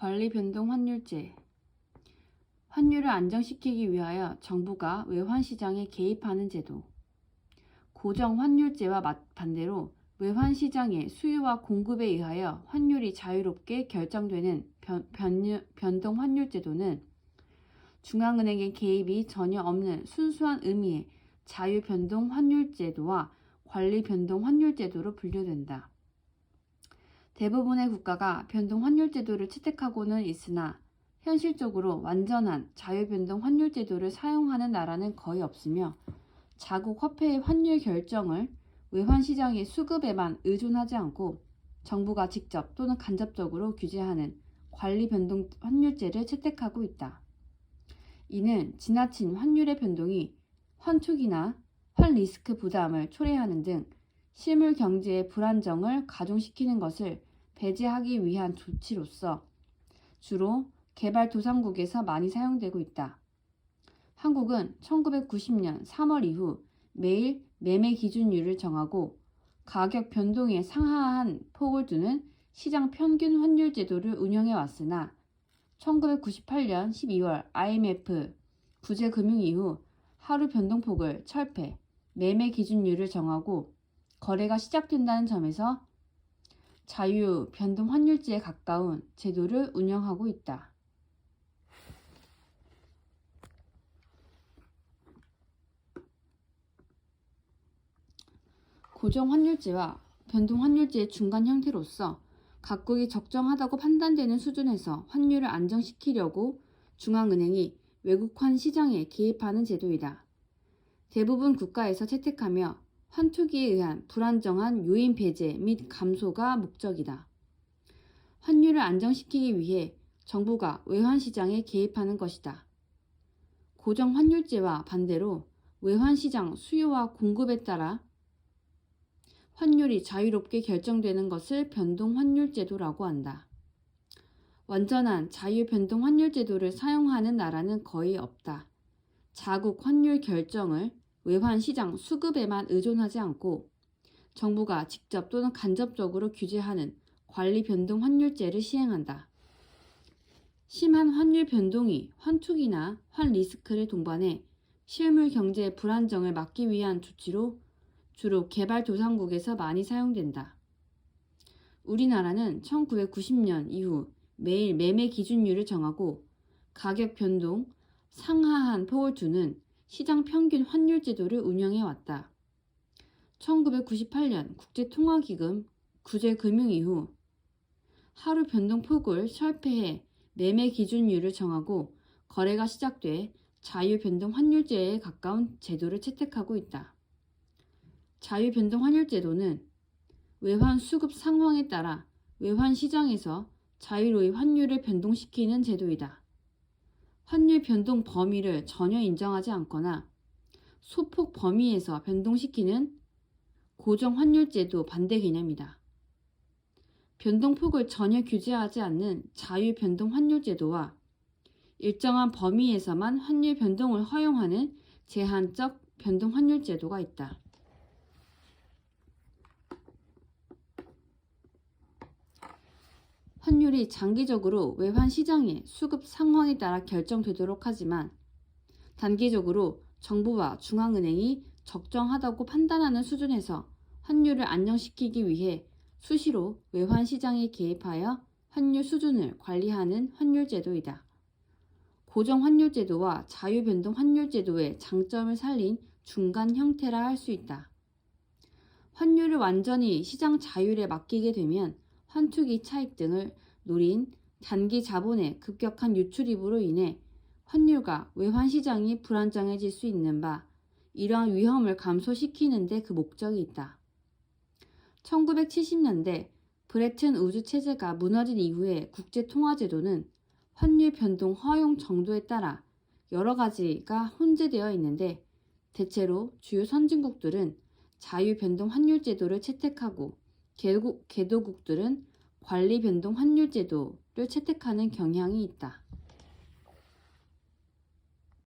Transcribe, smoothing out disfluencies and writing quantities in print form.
관리 변동 환율제. 환율을 안정시키기 위하여 정부가 외환 시장에 개입하는 제도. 고정 환율제와 반대로 외환 시장의 수요와 공급에 의하여 환율이 자유롭게 결정되는 변동 환율 제도는 중앙은행의 개입이 전혀 없는 순수한 의미의 자유 변동 환율 제도와 관리 변동 환율 제도로 분류된다. 대부분의 국가가 변동 환율 제도를 채택하고는 있으나 현실적으로 완전한 자유 변동 환율 제도를 사용하는 나라는 거의 없으며 자국 화폐의 환율 결정을 외환 시장의 수급에만 의존하지 않고 정부가 직접 또는 간접적으로 규제하는 관리 변동 환율제를 채택하고 있다. 이는 지나친 환율의 변동이 환투기나 환리스크 부담을 초래하는 등 실물 경제의 불안정을 가중시키는 것을 배제하기 위한 조치로서 주로 개발도상국에서 많이 사용되고 있다. 한국은 1990년 3월 이후 매일 매매 기준율을 정하고 가격 변동에 상하한 폭을 두는 시장 평균 환율 제도를 운영해 왔으나 1998년 12월 IMF 구제 금융 이후 하루 변동폭을 철폐, 매매 기준율을 정하고 거래가 시작된다는 점에서 자유 변동 환율제에 가까운 제도를 운영하고 있다. 고정 환율제와 변동 환율제의 중간 형태로서 각국이 적정하다고 판단되는 수준에서 환율을 안정시키려고 중앙은행이 외국환 시장에 개입하는 제도이다. 대부분 국가에서 채택하며 환투기에 의한 불안정한 요인 배제 및 감소가 목적이다. 환율을 안정시키기 위해 정부가 외환 시장에 개입하는 것이다. 고정 환율제와 반대로 외환 시장 수요와 공급에 따라 환율이 자유롭게 결정되는 것을 변동 환율 제도라고 한다. 완전한 자유 변동 환율 제도를 사용하는 나라는 거의 없다. 자국 환율 결정을 외환 시장 수급에만 의존하지 않고 정부가 직접 또는 간접적으로 규제하는 관리 변동 환율제를 시행한다. 심한 환율 변동이 환투기나 환리스크를 동반해 실물 경제의 불안정을 막기 위한 조치로 주로 개발도상국에서 많이 사용된다. 우리나라는 1990년 이후 매일 매매 기준율을 정하고 가격 변동 상하한 폭을 두는 시장 평균 환율 제도를 운영해 왔다. 1998년 국제통화기금 구제 금융 이후 하루 변동폭을 철폐해 매매 기준율을 정하고 거래가 시작돼 자유 변동 환율제에 가까운 제도를 채택하고 있다. 자유 변동 환율 제도는 외환 수급 상황에 따라 외환 시장에서 자유로이 환율을 변동시키는 제도이다. 환율 변동 범위를 전혀 인정하지 않거나 소폭 범위에서 변동시키는 고정 환율 제도 반대 개념이다. 변동폭을 전혀 규제하지 않는 자유 변동 환율 제도와 일정한 범위에서만 환율 변동을 허용하는 제한적 변동 환율 제도가 있다. 환율이 장기적으로 외환 시장의 수급 상황에 따라 결정되도록 하지만 단기적으로 정부와 중앙은행이 적정하다고 판단하는 수준에서 환율을 안정시키기 위해 수시로 외환 시장에 개입하여 환율 수준을 관리하는 환율 제도이다. 고정 환율 제도와 자유 변동 환율 제도의 장점을 살린 중간 형태라 할 수 있다. 환율을 완전히 시장 자율에 맡기게 되면 환투기 차익 등을 노린 단기 자본의 급격한 유출입으로 인해 환율과 외환 시장이 불안정해질 수 있는 바 이러한 위험을 감소시키는 데 그 목적이 있다. 1970년대 브레튼 우즈 체제가 무너진 이후의 국제통화제도는 환율 변동 허용 정도에 따라 여러 가지가 혼재되어 있는데 대체로 주요 선진국들은 자유 변동 환율 제도를 채택하고 개도국들은 관리 변동 환율 제도를 채택하는 경향이 있다.